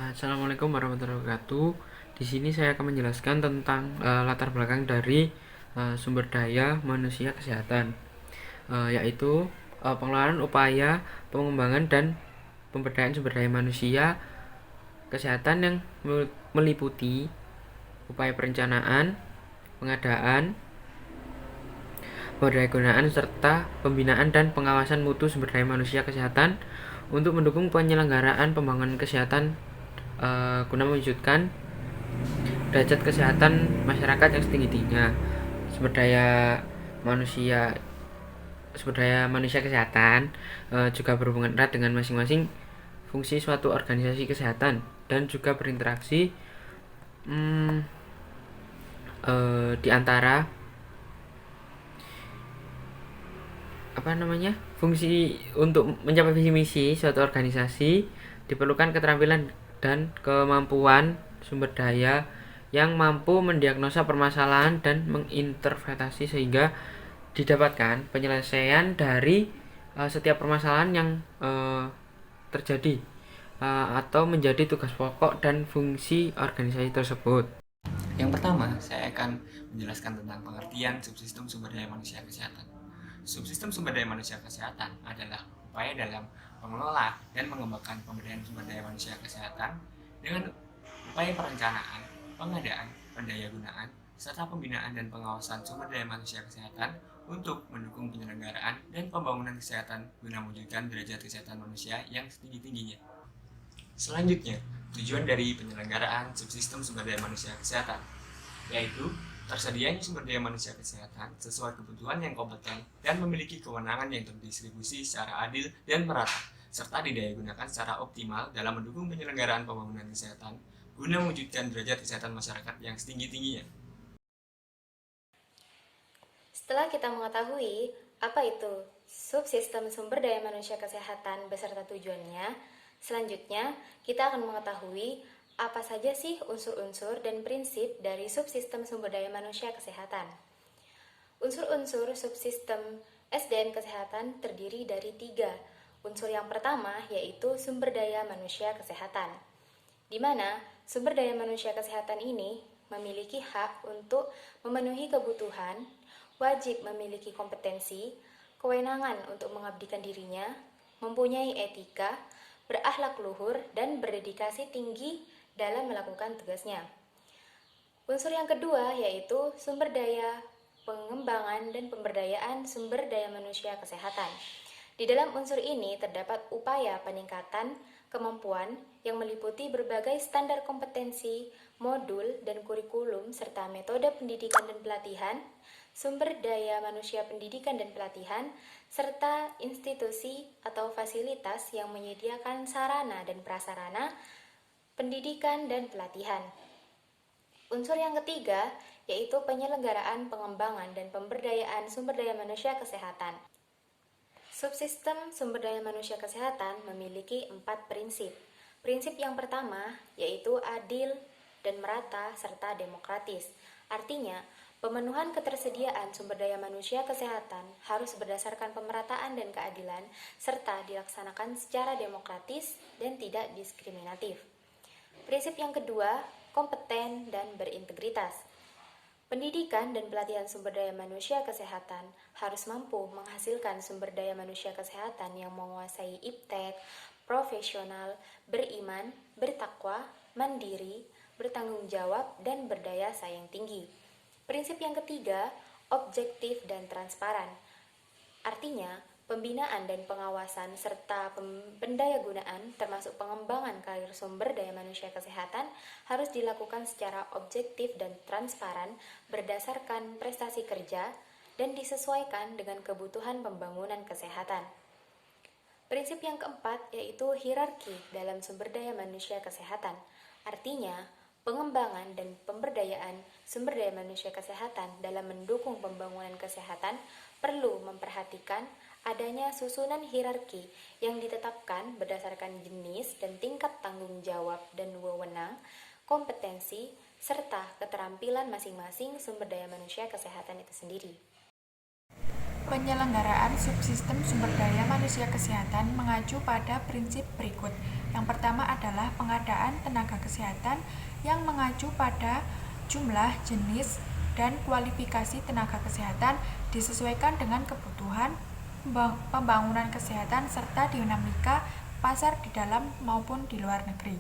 Assalamualaikum warahmatullahi wabarakatuh. Di sini saya akan menjelaskan tentang latar belakang dari sumber daya manusia kesehatan, yaitu pengelolaan upaya pengembangan dan pemberdayaan sumber daya manusia kesehatan yang meliputi upaya perencanaan, pengadaan, pendayagunaan serta pembinaan dan pengawasan mutu sumber daya manusia kesehatan untuk mendukung penyelenggaraan pembangunan kesehatan guna mewujudkan derajat kesehatan masyarakat yang setinggi-tingginya. Sumber daya manusia sumber daya manusia kesehatan juga berhubungan erat dengan masing-masing fungsi suatu organisasi kesehatan dan juga berinteraksi di antara fungsi untuk mencapai visi misi suatu organisasi diperlukan keterampilan dan kemampuan sumber daya yang mampu mendiagnosa permasalahan dan menginterpretasi sehingga didapatkan penyelesaian dari setiap permasalahan yang terjadi atau menjadi tugas pokok dan fungsi organisasi tersebut. Yang pertama, saya akan menjelaskan tentang pengertian subsistem sumber daya manusia kesehatan. Subsistem sumber daya manusia kesehatan adalah upaya dalam mengelola dan mengembangkan pemberdayaan sumber daya manusia kesehatan dengan upaya perencanaan, pengadaan, pendayagunaan, serta pembinaan dan pengawasan sumber daya manusia kesehatan untuk mendukung penyelenggaraan dan pembangunan kesehatan guna mewujudkan derajat kesehatan manusia yang setinggi-tingginya. Selanjutnya, tujuan dari penyelenggaraan subsistem sumber daya manusia kesehatan yaitu tersedianya sumber daya manusia kesehatan sesuai kebutuhan yang kompeten dan memiliki kewenangan yang terdistribusi secara adil dan merata, serta didayagunakan secara optimal dalam mendukung penyelenggaraan pembangunan kesehatan guna mewujudkan derajat kesehatan masyarakat yang setinggi-tingginya. Setelah kita mengetahui apa itu subsistem sumber daya manusia kesehatan beserta tujuannya, selanjutnya kita akan mengetahui apa saja sih unsur-unsur dan prinsip dari subsistem sumber daya manusia kesehatan. Unsur-unsur subsistem SDM kesehatan terdiri dari 3. Unsur yang pertama yaitu sumber daya manusia kesehatan, di mana sumber daya manusia kesehatan ini memiliki hak untuk memenuhi kebutuhan, wajib memiliki kompetensi, kewenangan untuk mengabdikan dirinya, mempunyai etika, berakhlak luhur, dan berdedikasi tinggi dalam melakukan tugasnya. Unsur yang kedua yaitu sumber daya pengembangan dan pemberdayaan sumber daya manusia kesehatan. Di dalam unsur ini terdapat upaya peningkatan kemampuan yang meliputi berbagai standar kompetensi, modul, dan kurikulum, serta metode pendidikan dan pelatihan, sumber daya manusia pendidikan dan pelatihan, serta institusi atau fasilitas yang menyediakan sarana dan prasarana pendidikan dan pelatihan. Unsur yang ketiga yaitu penyelenggaraan pengembangan dan pemberdayaan sumber daya manusia kesehatan. Subsistem sumber daya manusia kesehatan memiliki 4 prinsip. Prinsip yang pertama yaitu adil dan merata serta demokratis. Artinya, pemenuhan ketersediaan sumber daya manusia kesehatan harus berdasarkan pemerataan dan keadilan serta dilaksanakan secara demokratis dan tidak diskriminatif. Prinsip yang kedua, kompeten dan berintegritas. Pendidikan dan pelatihan sumber daya manusia kesehatan harus mampu menghasilkan sumber daya manusia kesehatan yang menguasai iptek, profesional, beriman, bertakwa, mandiri, bertanggung jawab, dan berdaya saing tinggi. Prinsip yang ketiga, objektif dan transparan. Artinya, pembinaan dan pengawasan serta pendayagunaan termasuk pengembangan karir sumber daya manusia kesehatan harus dilakukan secara objektif dan transparan berdasarkan prestasi kerja dan disesuaikan dengan kebutuhan pembangunan kesehatan. Prinsip yang keempat yaitu hierarki dalam sumber daya manusia kesehatan. Artinya, pengembangan dan pemberdayaan sumber daya manusia kesehatan dalam mendukung pembangunan kesehatan perlu memperhatikan adanya susunan hierarki yang ditetapkan berdasarkan jenis dan tingkat tanggung jawab dan wewenang, kompetensi, serta keterampilan masing-masing sumber daya manusia kesehatan itu sendiri. Penyelenggaraan subsistem sumber daya manusia kesehatan mengacu pada prinsip berikut. Yang pertama adalah pengadaan tenaga kesehatan yang mengacu pada jumlah, jenis, dan kualifikasi tenaga kesehatan disesuaikan dengan kebutuhan pembangunan kesehatan serta dinamika pasar di dalam maupun di luar negeri.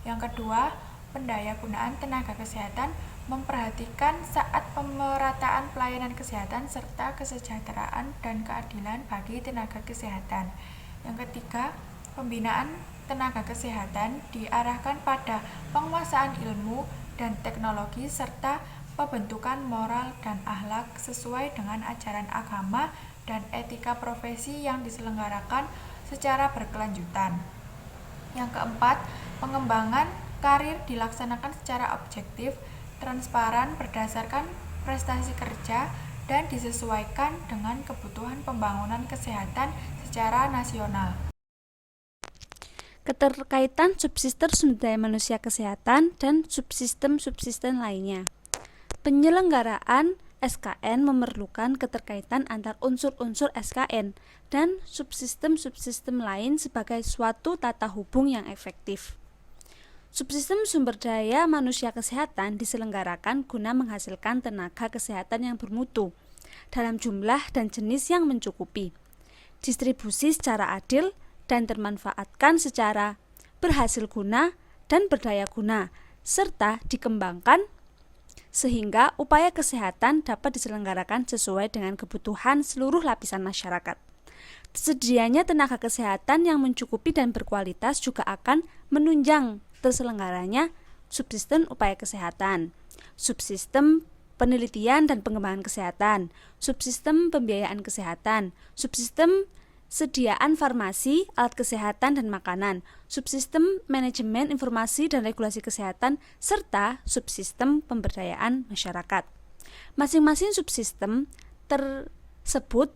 Yang kedua, pendayagunaan tenaga kesehatan memperhatikan saat pemerataan pelayanan kesehatan serta kesejahteraan dan keadilan bagi tenaga kesehatan. Yang ketiga, pembinaan tenaga kesehatan diarahkan pada penguasaan ilmu dan teknologi serta pembentukan moral dan akhlak sesuai dengan ajaran agama dan etika profesi yang diselenggarakan secara berkelanjutan. Yang keempat, pengembangan karir dilaksanakan secara objektif, transparan berdasarkan prestasi kerja dan disesuaikan dengan kebutuhan pembangunan kesehatan secara nasional. Keterkaitan subsistem sumber daya manusia kesehatan dan subsistem-subsistem lainnya. Penyelenggaraan SKN memerlukan keterkaitan antar unsur-unsur SKN dan subsistem-subsistem lain sebagai suatu tata hubung yang efektif. Subsistem sumber daya manusia kesehatan diselenggarakan guna menghasilkan tenaga kesehatan yang bermutu dalam jumlah dan jenis yang mencukupi, distribusi secara adil dan termanfaatkan secara berhasil guna dan berdaya guna, serta dikembangkan sehingga upaya kesehatan dapat diselenggarakan sesuai dengan kebutuhan seluruh lapisan masyarakat. Tersedianya tenaga kesehatan yang mencukupi dan berkualitas juga akan menunjang terselenggaranya subsistem upaya kesehatan, subsistem penelitian dan pengembangan kesehatan, subsistem pembiayaan kesehatan, subsistem sediaan farmasi, alat kesehatan dan makanan, subsistem manajemen informasi dan regulasi kesehatan, serta subsistem pemberdayaan masyarakat. Masing-masing subsistem tersebut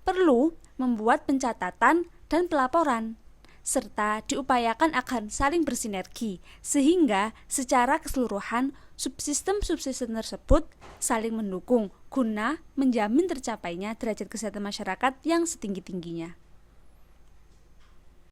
perlu membuat pencatatan dan pelaporan, serta diupayakan akan saling bersinergi, sehingga secara keseluruhan subsistem-subsistem tersebut saling mendukung guna menjamin tercapainya derajat kesehatan masyarakat yang setinggi-tingginya.